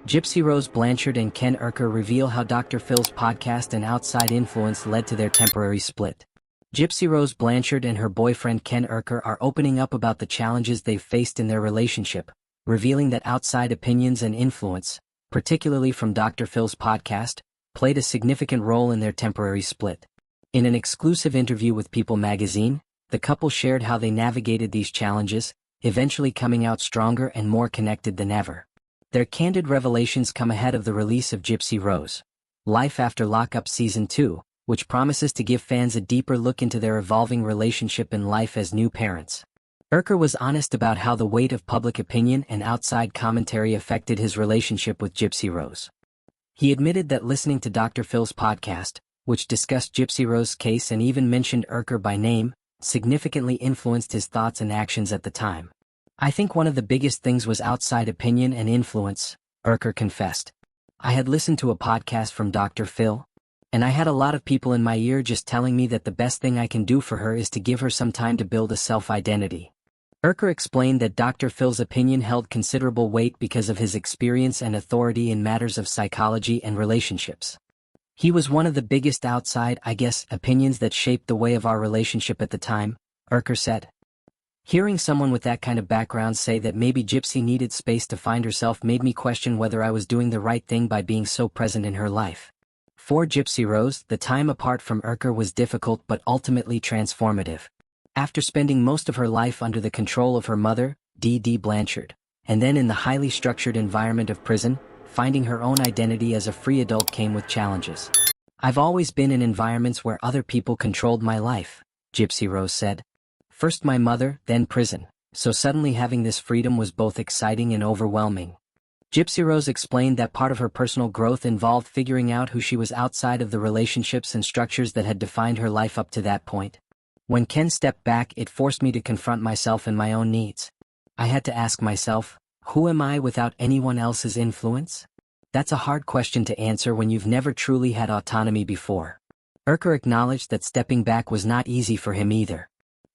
Gypsy-Rose Blanchard and Ken Urker reveal how Dr. Phil's podcast and outside influence led to their temporary split. Gypsy-Rose Blanchard and her boyfriend Ken Urker are opening up about the challenges they've faced in their relationship, revealing that outside opinions and influence, particularly from Dr. Phil's podcast, played a significant role in their temporary split. In an exclusive interview with People magazine, the couple shared how they navigated these challenges, eventually coming out stronger and more connected than ever. Their candid revelations come ahead of the release of Gypsy-Rose Life After Lockup Season 2, which promises to give fans a deeper look into their evolving relationship and life as new parents. Urker was honest about how the weight of public opinion and outside commentary affected his relationship with Gypsy-Rose. He admitted that listening to Dr. Phil's podcast, which discussed Gypsy-Rose's case and even mentioned Urker by name, significantly influenced his thoughts and actions at the time. "I think one of the biggest things was outside opinion and influence," Urker confessed. "I had listened to a podcast from Dr. Phil, and I had a lot of people in my ear just telling me that the best thing I can do for her is to give her some time to build a self-identity." Urker explained that Dr. Phil's opinion held considerable weight because of his experience and authority in matters of psychology and relationships. "He was one of the biggest outside, opinions that shaped the way of our relationship at the time," Urker said. "Hearing someone with that kind of background say that maybe Gypsy needed space to find herself made me question whether I was doing the right thing by being so present in her life." For Gypsy-Rose, the time apart from Urker was difficult but ultimately transformative. After spending most of her life under the control of her mother, D.D. Blanchard, and then in the highly structured environment of prison, finding her own identity as a free adult came with challenges. "I've always been in environments where other people controlled my life," Gypsy-Rose said. "First my mother, then prison, so suddenly having this freedom was both exciting and overwhelming." Gypsy-Rose explained that part of her personal growth involved figuring out who she was outside of the relationships and structures that had defined her life up to that point. "When Ken stepped back, it forced me to confront myself and my own needs. I had to ask myself, who am I without anyone else's influence? That's a hard question to answer when you've never truly had autonomy before." Urker acknowledged that stepping back was not easy for him either.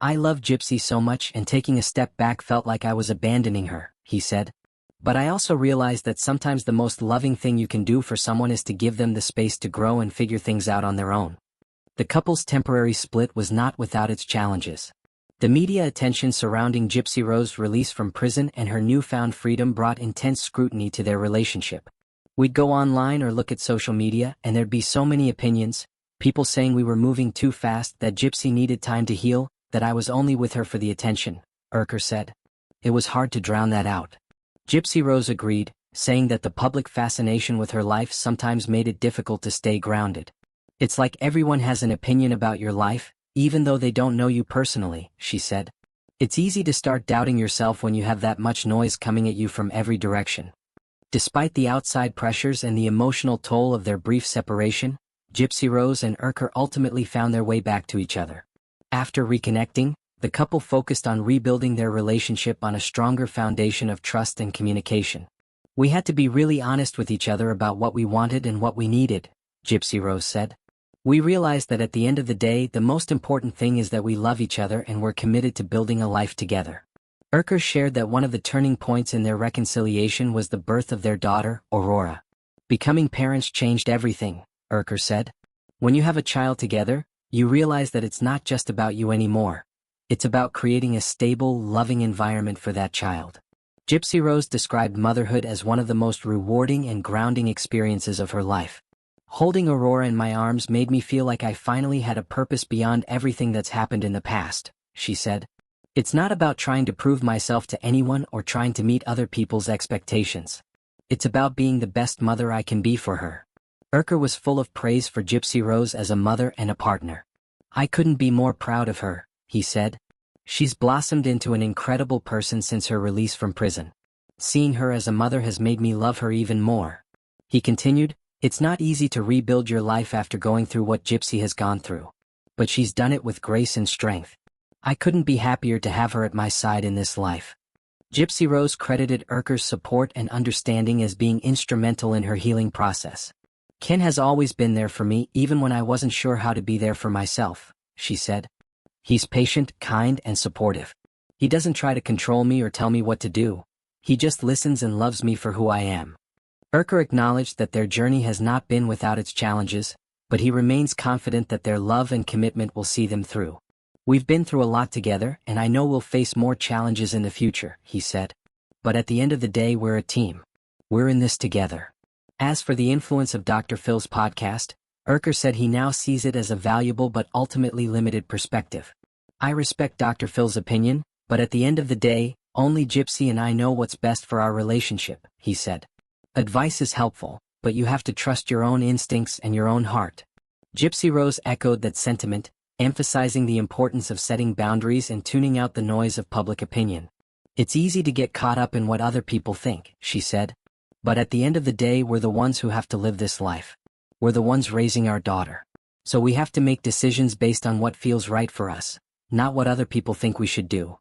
"I love Gypsy so much and taking a step back felt like I was abandoning her," he said. "But I also realized that sometimes the most loving thing you can do for someone is to give them the space to grow and figure things out on their own." The couple's temporary split was not without its challenges. The media attention surrounding Gypsy-Rose's release from prison and her newfound freedom brought intense scrutiny to their relationship. "We'd go online or look at social media and there'd be so many opinions, people saying we were moving too fast, that Gypsy needed time to heal, that I was only with her for the attention," Urker said. "It was hard to drown that out." Gypsy-Rose agreed, saying that the public fascination with her life sometimes made it difficult to stay grounded. "It's like everyone has an opinion about your life, even though they don't know you personally," she said. "It's easy to start doubting yourself when you have that much noise coming at you from every direction." Despite the outside pressures and the emotional toll of their brief separation, Gypsy-Rose and Urker ultimately found their way back to each other. After reconnecting, the couple focused on rebuilding their relationship on a stronger foundation of trust and communication. "We had to be really honest with each other about what we wanted and what we needed," Gypsy-Rose said. "We realized that at the end of the day, the most important thing is that we love each other and we're committed to building a life together." Urker shared that one of the turning points in their reconciliation was the birth of their daughter, Aurora. "Becoming parents changed everything," Urker said. "When you have a child together, you realize that it's not just about you anymore. It's about creating a stable, loving environment for that child." Gypsy-Rose described motherhood as one of the most rewarding and grounding experiences of her life. "Holding Aurora in my arms made me feel like I finally had a purpose beyond everything that's happened in the past," she said. "It's not about trying to prove myself to anyone or trying to meet other people's expectations. It's about being the best mother I can be for her." Urker was full of praise for Gypsy-Rose as a mother and a partner. "I couldn't be more proud of her," he said. "She's blossomed into an incredible person since her release from prison. Seeing her as a mother has made me love her even more." He continued, "It's not easy to rebuild your life after going through what Gypsy has gone through. But she's done it with grace and strength. I couldn't be happier to have her at my side in this life." Gypsy-Rose credited Urker's support and understanding as being instrumental in her healing process. "Ken has always been there for me even when I wasn't sure how to be there for myself," she said. "He's patient, kind, and supportive. He doesn't try to control me or tell me what to do. He just listens and loves me for who I am." Urker acknowledged that their journey has not been without its challenges, but he remains confident that their love and commitment will see them through. "We've been through a lot together, and I know we'll face more challenges in the future," he said. "But at the end of the day, we're a team. We're in this together." As for the influence of Dr. Phil's podcast, Urker said he now sees it as a valuable but ultimately limited perspective. "I respect Dr. Phil's opinion, but at the end of the day, only Gypsy and I know what's best for our relationship," he said. "Advice is helpful, but you have to trust your own instincts and your own heart." Gypsy-Rose echoed that sentiment, emphasizing the importance of setting boundaries and tuning out the noise of public opinion. "It's easy to get caught up in what other people think," she said. "But at the end of the day, we're the ones who have to live this life. We're the ones raising our daughter. So we have to make decisions based on what feels right for us, not what other people think we should do."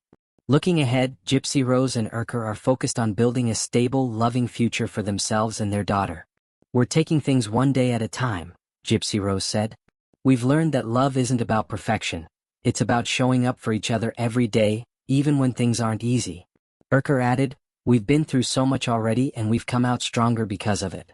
Looking ahead, Gypsy-Rose and Urker are focused on building a stable, loving future for themselves and their daughter. "We're taking things one day at a time," Gypsy-Rose said. "We've learned that love isn't about perfection. It's about showing up for each other every day, even when things aren't easy." Urker added, "We've been through so much already and we've come out stronger because of it.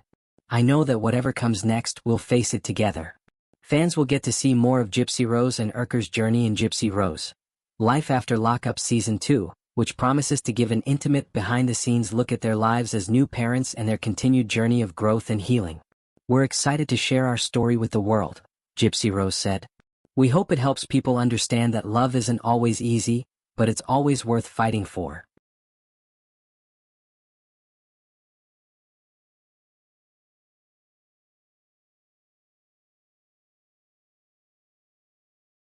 I know that whatever comes next, we'll face it together." Fans will get to see more of Gypsy-Rose and Urker's journey in Gypsy-Rose Life After Lockup Season 2, which promises to give an intimate behind-the-scenes look at their lives as new parents and their continued journey of growth and healing. "We're excited to share our story with the world," Gypsy-Rose said. "We hope it helps people understand that love isn't always easy, but it's always worth fighting for."